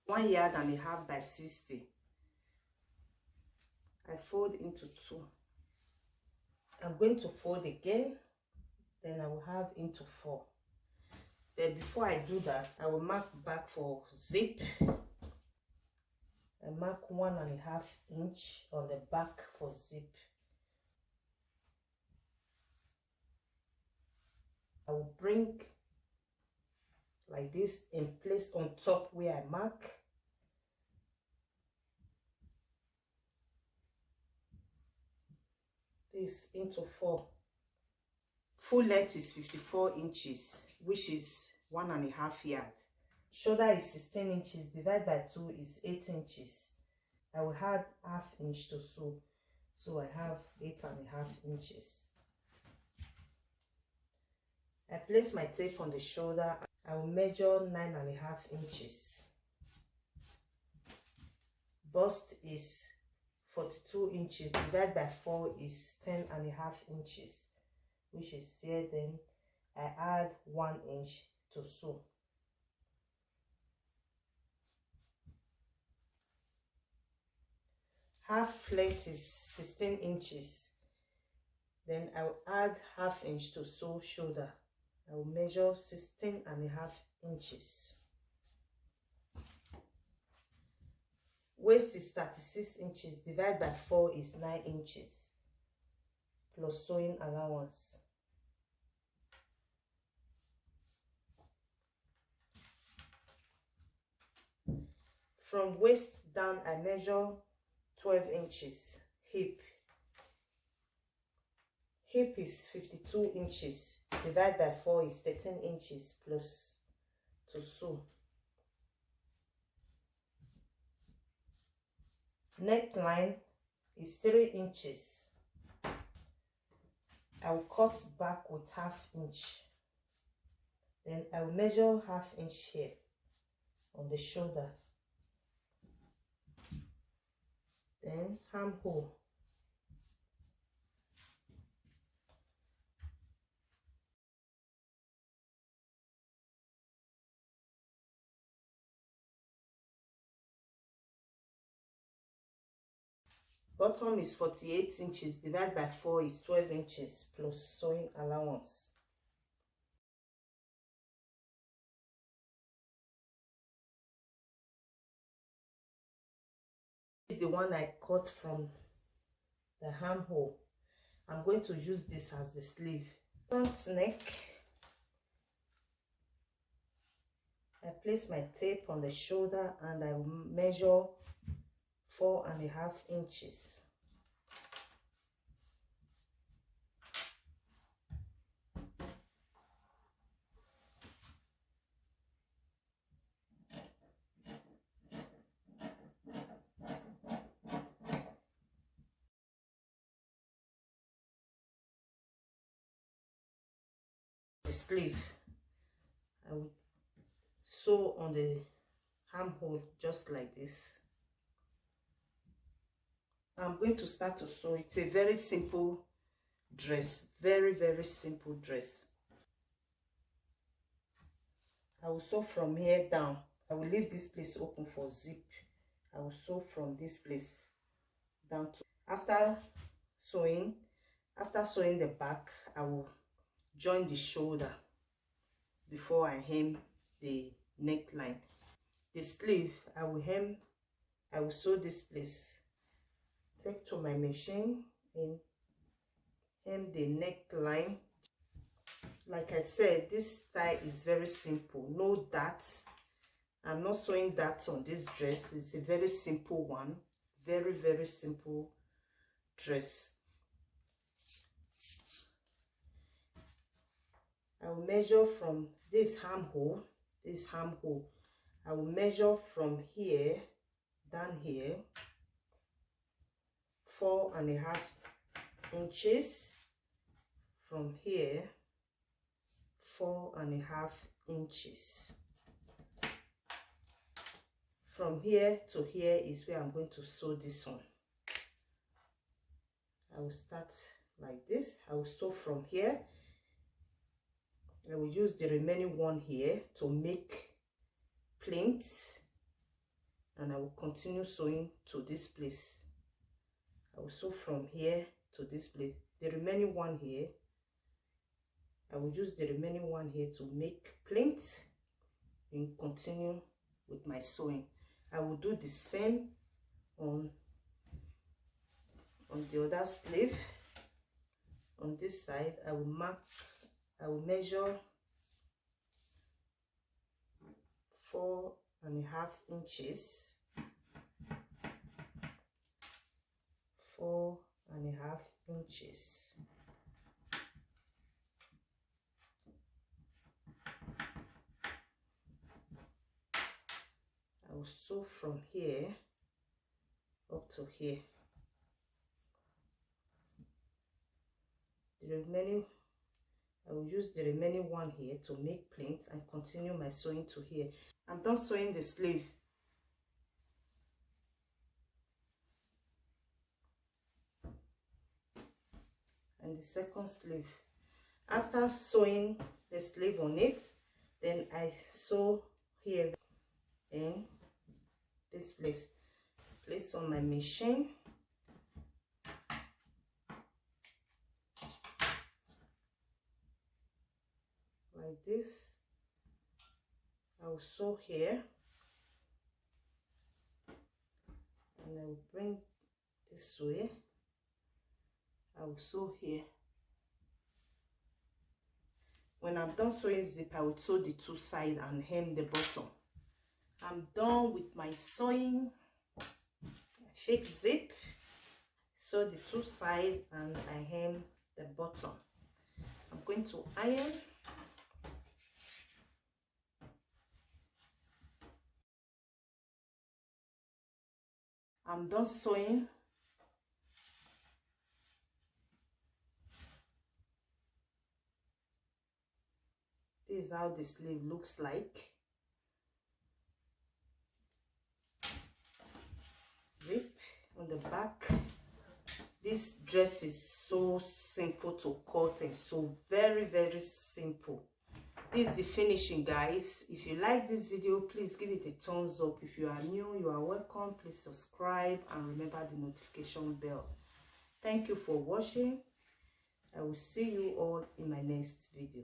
1.5 by 60. I fold into 2. I'm going to fold again, then I will have into 4. But before I do that, I will mark back for zip. I mark 1.5 inch on the back for zip. I will bring like this in place on top where I mark. This into 4. Full length is 54 inches, which is 1.5 yard. Shoulder is 16 inches, divided by 2 is 8 inches. I will add ½ inch to sew, so I have 8.5 inches. I place my tape on the shoulder. I will measure 9.5 inches. Bust is 42 inches, divided by 4 is 10.5 inches, which is here. Then I add 1 inch to sew. Half length is 16 inches. Then I will add ½ inch to sew shoulder. I will measure 16.5 inches. Waist is 36 inches, divided by 4 is 9 inches, plus sewing allowance. From waist down, I measure 12 inches. Hip is 52 inches, divided by 4 is 13 inches, plus to sew. Neckline is 3 inches. I will cut back with ½ inch. Then I will measure ½ inch here on the shoulder. Then armhole. Bottom is 48 inches, divided by 4 is 12 inches, plus sewing allowance. This is the one I cut from the armhole. I'm going to use this as the sleeve. Front neck. I place my tape on the shoulder and I measure 4.5 inches. The sleeve, I will sew on the armhole just like this. I'm going to start to sew. It's a very simple dress, very simple dress. I will sew from here down. I will leave this place open for zip. I will sew from this place down to after sewing the back. I will join the shoulder before I hem the neckline. The sleeve, I will sew this place. Take to my machine and hem the neckline. Like I said, this style is very simple, no darts. I'm not sewing darts on this dress. It's a very simple one, very simple dress. I will measure from this armhole, I will measure from here down here 4.5 inches, from here 4.5 inches. From here to here is where I'm going to sew this one. I will start like this. I will sew from here. I will use the remaining one here to make plinths and I will continue sewing to this place. I will sew from here to this place. The remaining one here, I will use the remaining one here to make plinth and continue with my sewing. I will do the same on the other sleeve. On this side, I will measure 4.5 inches. 4.5 inches. I will sew from here up to here. The remaining, I will use the remaining one here to make plinth and continue my sewing to here. I'm done sewing the sleeve. And the second sleeve. After sewing the sleeve on it, then I sew here in this place on my machine. Like this. I will sew here, and I will bring this way. I will sew here. When I'm done sewing zip, I will sew the two sides and hem the bottom. I'm done with my sewing. Fake zip, sew the two sides and I hem the bottom. I'm going to iron. I'm done sewing. This is how the sleeve looks like. Zip on the back. This dress is so simple to cut and so very simple. This is the finishing, guys. If you like this video, please give it a thumbs up. If you are new, you are welcome. Please subscribe and remember the notification bell. Thank you for watching. I will see you all in my next video.